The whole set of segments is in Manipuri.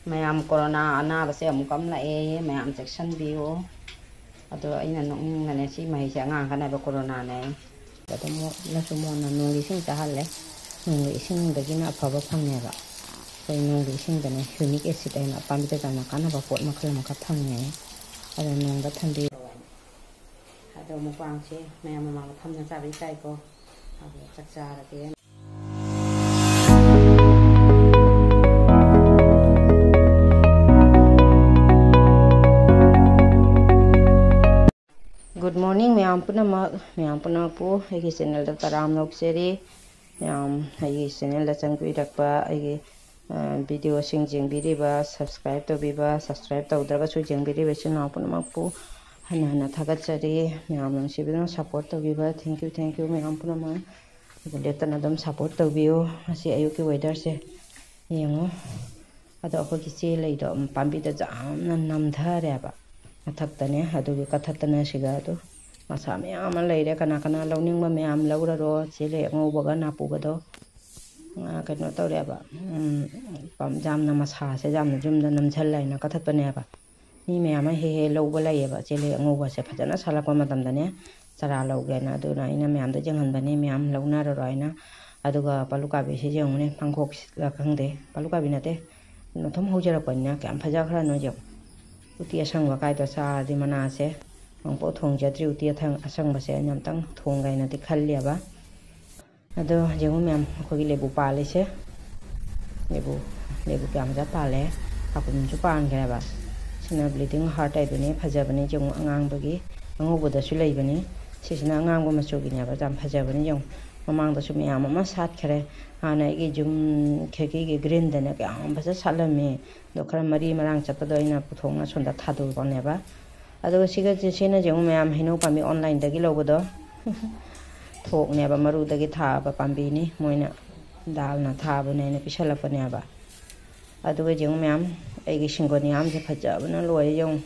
ꯃꯌꯥꯝ ꯀꯣꯔꯣꯅꯥ ꯑꯅꯥꯕꯁꯦ ꯑꯃꯨꯛ ꯑꯃ ꯂꯥꯛꯑꯦ ꯃꯌꯥꯝ ꯆꯦꯛꯁꯤꯟꯕꯤꯌꯨ ꯑꯗꯣ ꯑꯩꯅ ꯅꯣꯛꯅꯤꯡꯕꯅꯦ ꯁꯤ ꯃꯍꯩꯁꯦ ꯑꯉꯥꯡ ꯈꯠꯅꯕ ꯀꯣꯔꯣꯅꯥꯅꯦ ꯑꯗꯨꯝ ꯃꯣꯠꯂꯁꯨ ꯃꯣꯠꯅ ꯅꯣꯡꯒꯤ ꯏꯁꯤꯡ ꯆꯥꯍꯜꯂꯦ ꯅꯣꯡꯒꯤ ꯏꯁꯤꯡꯗꯒꯤꯅ ꯑꯐꯕ ꯐꯪꯉꯦꯕ ꯑꯩꯈꯣꯏ ꯅꯣꯡꯒꯤ ꯏꯁꯤꯡꯗꯅꯦ ꯍ꯭ꯌꯨꯃꯤꯛ ꯑꯦꯁꯤꯠ ꯍꯥꯏꯅ ꯄꯥꯝꯕꯤꯗ ꯌꯥꯝꯅ ꯀꯥꯟꯅꯕ ꯄꯣꯠ ꯃꯈꯜ ꯑꯃꯈꯛ ꯐꯪꯉꯦ ꯑꯗꯣ ꯅꯣꯡꯗ ꯊꯝꯕꯤꯌꯨ ꯑꯗꯣ ꯃꯨꯛꯕꯥꯡꯁꯦ ꯃꯌꯥꯝ ꯃꯃꯥꯡꯗ ꯐꯝꯅ ꯆꯥꯕ ꯏꯀꯥꯏꯀꯣ ꯑꯗꯣ ꯆꯥꯛ ꯆꯥꯔꯒꯦ Good morning ma'am punamapu aigi channel da taram lokcheri ma'am aigi channel da changbirakpa aigi video sing jengbiriba subscribe tawdraba su jengbiriba channel punamapu hana thagachari ma'am sibidon support tawbiba thank you ma'am punama letana dam support tawbiyo asi ayuki weather se yengo ado akogi che leido pambi da jamna namdhare ba mathaktane adugi kathatana siga ado masa meyam leire kana lawningba meyam lawraro chele ngowbaga napubado kano tawre ba pam jamna masa se jamna jumda namjhallaina kathatpane ba ni meyam he lawba laiba chele ngowba se phajana salakwa matamdane chara lawgena aduna ina meyam da janghanbane meyam lawnaro raina aduga palukabi se jengune pangkhok la khangde palukabi nate nothom haujarakpanya kam phajakhra no jeng uti asangwa kaida sa di manase angpo thongjadri uti asangba se nyamtang thonggaina ti khalliaba ado jengu mem khogi lebu palise lebu kamja pale akum ju pan greba sina bleeding heart ai dune phajabani jengu angang bagi angoboda su leibani sisina angang bo machugini aba jam phajabani jeng mamang da su miyam ama sat khare hana gi jum kheki gi green dane ka am basa salame do khara mari marang chapado ina puthongna sonda thadu baneba ado siga sina jengu miyam hino pami online dagi lobodo thokneba maru dagi thaba pambi ni moina dalna thaba ne pisalapane ba ado jengu miyam aigi singoni am je phajabana loi jong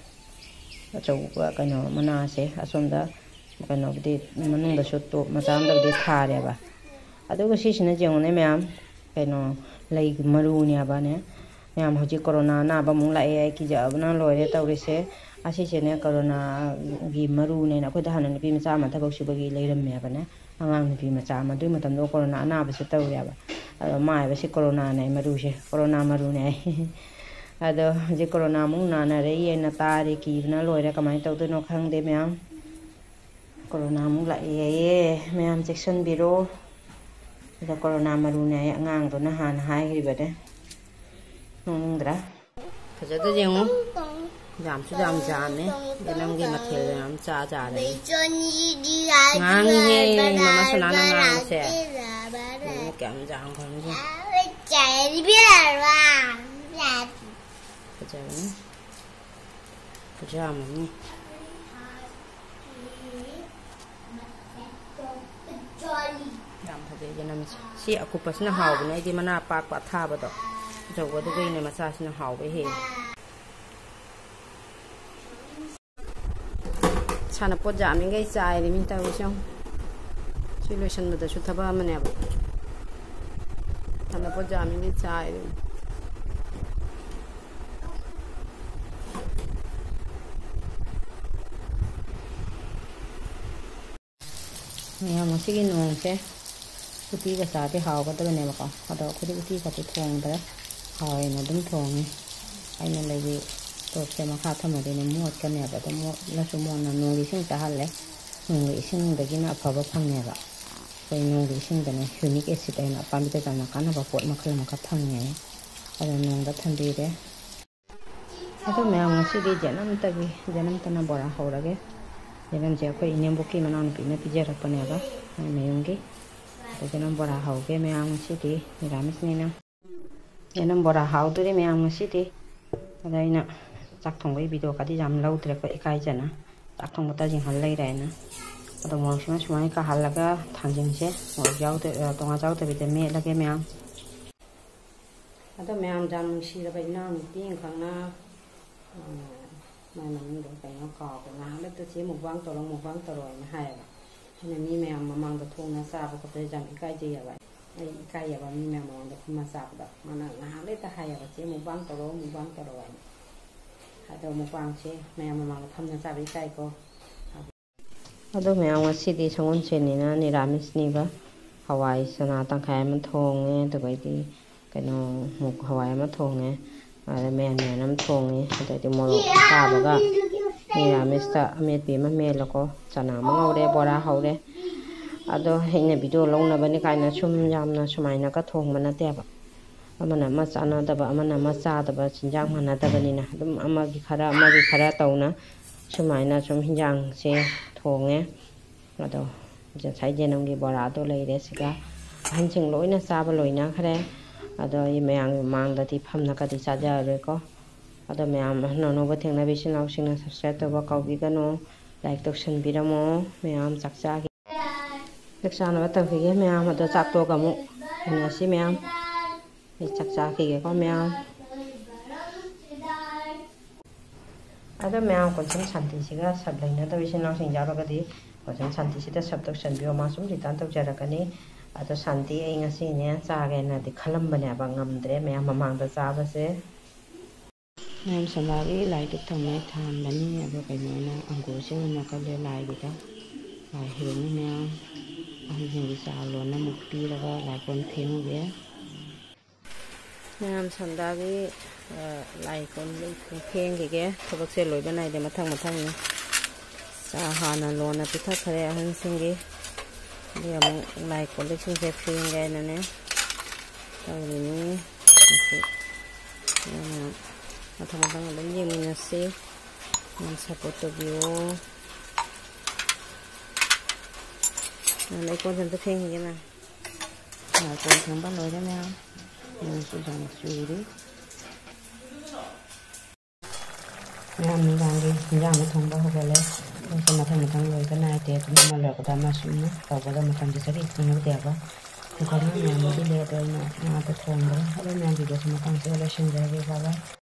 achauba kano manase asomda kano bidi manungda sutto machamda bidi thare ba ado sisina jengune miyam kano lei maruni abane miyam hoji corona na ba mung lae ai ki jabna loire tawrise asi chene corona gi marune na khoda hanan bi macha ma thabak subagi leiramme abane angang bi macha ma dui matam do corona na ba se tawre ba ado mai ba si corona nei maruse corona marune ado ji corona mung na na re ye na tari ki na loire kamai tawdo no khangde miyam corona mung lae miyam section biro da corona marune angang do na han hai ribade nongdra phajada jengu jam su jam jame denam ge mathel jam cha re ngang ye mama sanana ngang se kam jam khon je chai bia wa jam ni jam phade janam si akupasna hawbne di mana pak pa thaba do jawadu geine masasna hawbe he sana pot jam ngai chai ni min taw chong solution bada su thaba mane ba sana pot jam ngai chai miyam sigi nong se uti ga sa ti haw ga da ne ba ko ado khudi uti ka ti thong da haw na dum thong aina lagi top se ma kha thama de ne mot ka ne ba da mo la su mo na nong gi sing ta halle nong gi sing da gi na phaba phang ne ba koi nong gi sing da ne hunic acid aina pambi da na kana ba pot makhal ma ka phang ne ado nong da thambi de ado miyam sigi janam tana bora hawrage janam je koi inembuki manan pi na pijara pane ba mayungi janam bora hawge miyam sigi miramis ni na janam bora hawduri miyam sigi adaina chak thongbai video kadi jam laudre ko ekai jana chak thong mata jing hal lai raina ado mongsima sumai ka halaga thangjing se mo jaude tonga jaude bide me lage miyam ado miyam jam sira bai na mi ting khangna mai man do kai no ka ko na le to che mukbang to roi na hai ba ne mi meyam mamang da thong na sa ba ko te jam ikai je ya ba 이까야 봐 미나 먹는데 그만 싸보다 mana ngahale ta haya ba che mukbang toro hado mukbang che maya mama phamna sa bi kai ko ado maya wasidi songon chenina niramis ni ba hawai sana tangkai man thonge to bai di kano muk hawai ma thonge ada men nam thonge ado di moro ta ba ga niramis ta amet bi ma me lako chana ma ngore bora haure ado hine video longna bani kaina sum yamna sumaina ka thong mana te ba amana ma chana da ba amana ma cha da ba chinjang mana da bani na dum amagi khara tauna sumaina sum hinjang se thonge ado ja sai je nam gi bora do lei re siga han ching loina sa ba loina khare ado yi mayang mang da ti phamna ka ti cha ja re ko ado mayam no no ba thengna bi sin law sing na subscribe to ba ka bi ka no like to shin bi ra mo mayam chakcha Leksan apa tentang fikir meam ada satu kamu ini sih meam ini cak fikir kau meam ada meam konsen santi sih kan sebelumnya tapi sih nang singgah lo kadi konsen santi sih dah sabtu santi masuk di tanah jarak ni ada santi ini sih ni cagai nanti kalam banyak bangam deh meam mamang dah cagai sih meam sembari lagi kita metan bani apa kayak mana anggur sih nak kalau lagi kita lagi ini meam anh đi xào luôn nó một pi là lại còn thêm nữa nam sẵn đã cái lại còn lên thêm cái thôi bác sĩ lối bên này để mà thằng xào hà nó luôn là biết thắc khare anh xin cái bây giờ lại còn lên xin thêm cái này nè tao này mà thằng đến giờ mình sẽ mình support video lấy con chân tôi khen như thế nào con thằng bắt lối thế nào mình sẽ làm suy đi mình làm đi mình làm một thằng bao giờ lấy con sẽ mà thằng lối cái này thì chúng mà lỡ cái ta mà xuống cầu cái mà thằng thì sẽ đi nó đẹp quá thì con nó làm một cái lệ rồi mà tôi thằng đó hay là làm gì để mà thằng sẽ lấy sinh ra cái sao đó